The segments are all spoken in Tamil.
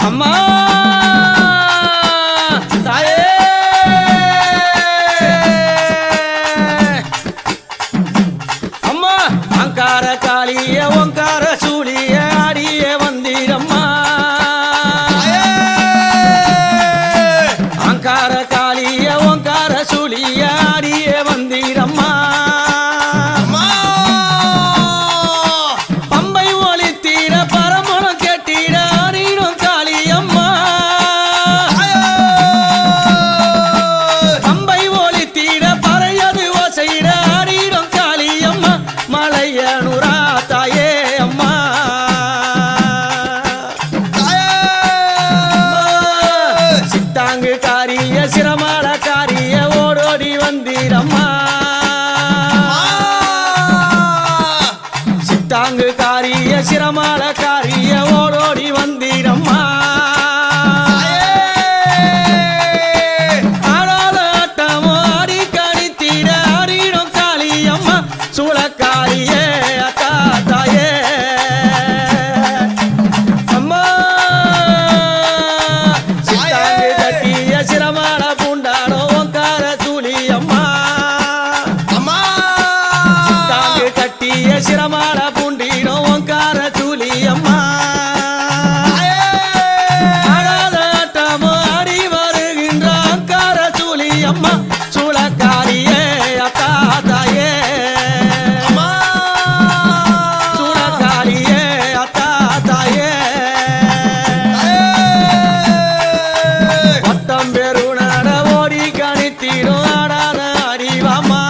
அம்மா தாயே அம்மா அங்கார காளிய ஓங்கார சூழிய ஆடிய வந்தீரம்மா அங்கார காளிய ஓங்கார சூழிய ஆடிய வந்தீரம்மா பம்பை ஒளித்தீர பரமணம் கேட்டீர ஆடிடும் காளியம்மா பம்பை ஒளித்தீர பறையது ஓசையிட ஆடிடும் காளியம்மா மலையனுரா தாயே அம்மா சித்தாங்கு காரிய சிரமால காரிய ஓடோடி வந்தீரம்மா சித்தாங்கு காரிய சிரமால காரிய ஓடோடி வந்தீரம்மா ஆடாத ஆட்டமோ ஆடி கணித்தீர ஆடிடும் காளியம்மா சூளக்காரியே அக்கா தாயே அம்மா சித்தாங்கு கட்டிய சிரமால பூண்டானோ ஓங்கார சூழி அம்மா சித்தாங்கு கட்டிய சிரமால பூண்டினோ ஓங்கார சூழி அம்மா ஆடாத ஆட்டமோ ஆடி வருகின்ற ஓங்கார சூழி அம்மா சூளக்காரியே அக்கா தாயே சூளக்காரியே அக்கா தாயே வட்டம் பெருநாட ஓடி கணித்தீரும் ஆடாத அறிவாமா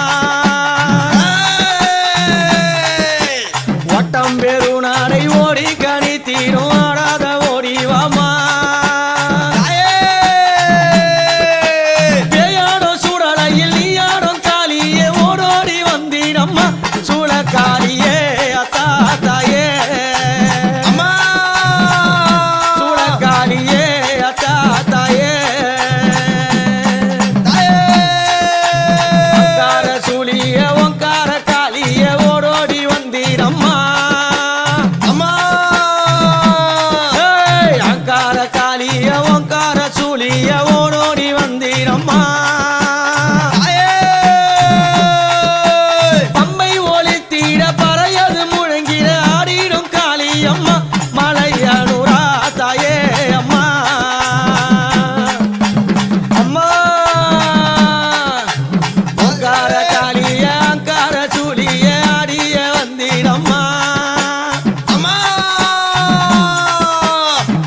வட்டம் பெருநாடை ஓடி கணித்தீரும் ஆடாத ஓடிவாமா பேயாடும் சூழலையில் நீயாடும் காளியே ஓடோடி வந்தீரம்மா சூளக்காரியே அத்தா தாயே சூளக்காரியே அத்தா தாயே ஓங்கார சூழிய ஓங்கார காளியே ஓடோடி வந்தீரம்மா ஏய், அங்கார காளிய ஓங்கார சூழிய ஓடோடி வந்தீரம்மா பம்பை ஒளித்தீர பறையது முழங்கிட ஆடிடும் காளியம்மா மலையனுரா தாயே அம்மா அம்மா ஓங்கார காளிய அங்கார சூழிய ஆடிய வந்தீரம்மா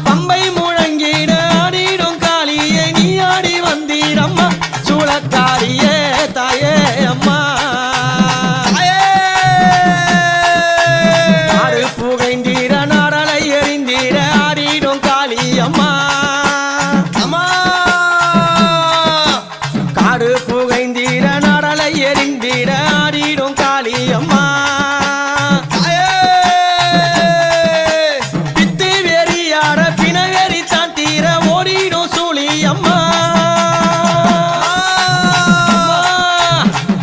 பம்பை முழங்கிட ஆடிடும் காளியே நீ ஆடி வந்தீரம்மா சூளக்காரியே தாயே அம்மா ஆடு புகைந்தீர நாடலை எறிந்தீர ஆடிடும் காளியம்மா காடு புகைந்தீர நாடலை எறிந்தீர ஆடிடும் காளியம்மா பித்து வெறியாட பிணவெறி தாண்டீர ஓடிடும் சூழியம்மா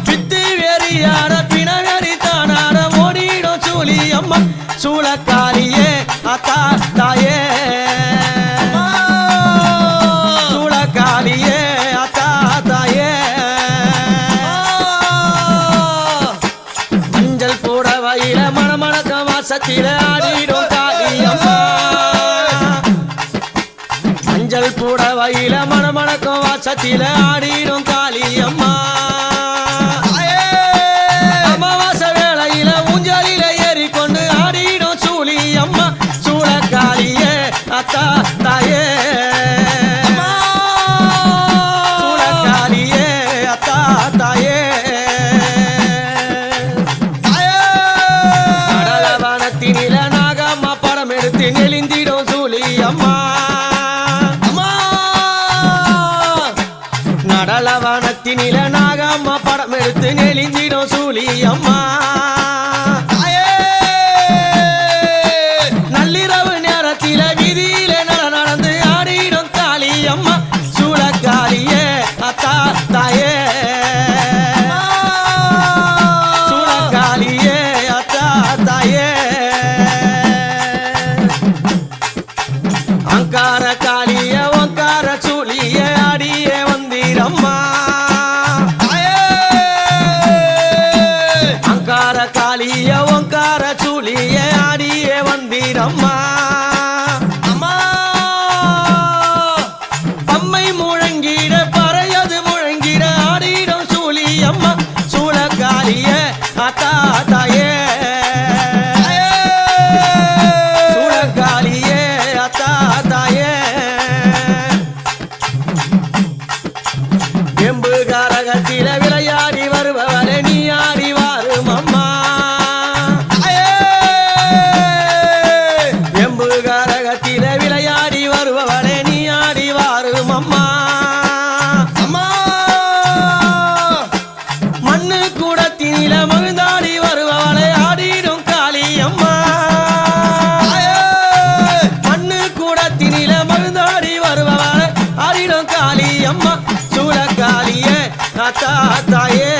பித்து வெறியாட பிணவெறி தானாட ஓடிடும் சூழியம்மா சூளக்காரியே அத்தா தாயே சூளக்காரியே அத்தா தாயே மஞ்சள் புடவையில மணமணக்க வாசத்தில ஆடிடும் காளியம்மா மஞ்சள் புடவையில மணமணக்க வாசத்தில ஆடிடும் காளியம்மா அமாவாசை வேளையில ஊஞ்சலில ஏறிக்கொண்டு ஆடிடும் சூழியம்மா சூளக்காரியே அத்தா தாயே சூளக்காரியே அத்தா தாயே கடலவனத்தினில நாகம்மா படம் எடுத்து நெளிந்திடும் சூழியம்மா நடலவனத்தினில நாகம்மா படம் எடுத்து நெளிந்திடும் சூழியம்மா நள்ளிரவு நேரத்தில் அம்மா அம்மா பம்மை முழங்கிட பறையது முழங்கிட ஆடிடும் சூழி அம்மா சூழக்காளிய அத்தா தாயே சூழக்காளியே அத்தா தாயே எம்பு கரகத்தில விளையாடி வருபவரே நீ ஆடி வாரும் அம்மா எம்பு கரகத்தில விளையாடி வருபவரே நீ ஆடி வாரும் அம்மா அம்மா மண்ணு கூடத்தினில மகிழ்ந்தாடி வருபவளை ஆடிடும் காளி அம்மா மண்ணு கூடத்தினில மகிழ்ந்தாடி வருபவளை ஆடிடும் காளி அம்மா சூழக்காளியே அத்தா தாயே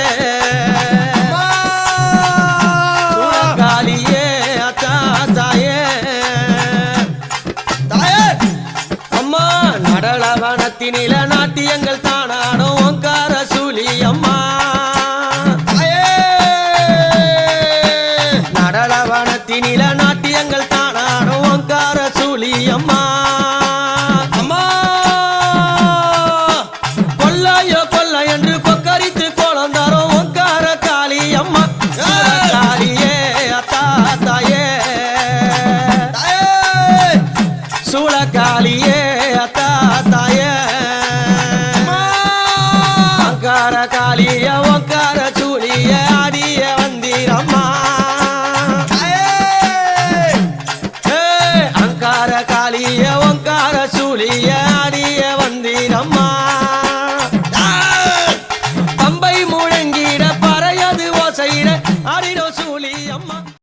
சூழக்காளியே அத்தா தாயே தாயே அம்மா நடலவனத்தினில நாட்டியங்கள் தானாடும் ஓங்கார சூழி அம்மா நடலவனத்தினில நாட்டியங்கள் தானாடும் ஓங்கார சூழி அம்மா அம்மா கொள்ளாயோ கொல்ல என்று கொக்கரித்து கோலந்தாரும் ஓங்கார காளி அம்மா காளியே அத்தா தாயே சூழக்காளியே அத்தா தாயே ஓங்கார காளிய ஓங்கார சூழிய ஆடிய வந்தீரம்மா அங்கார காளிய ஓங்கார சூழிய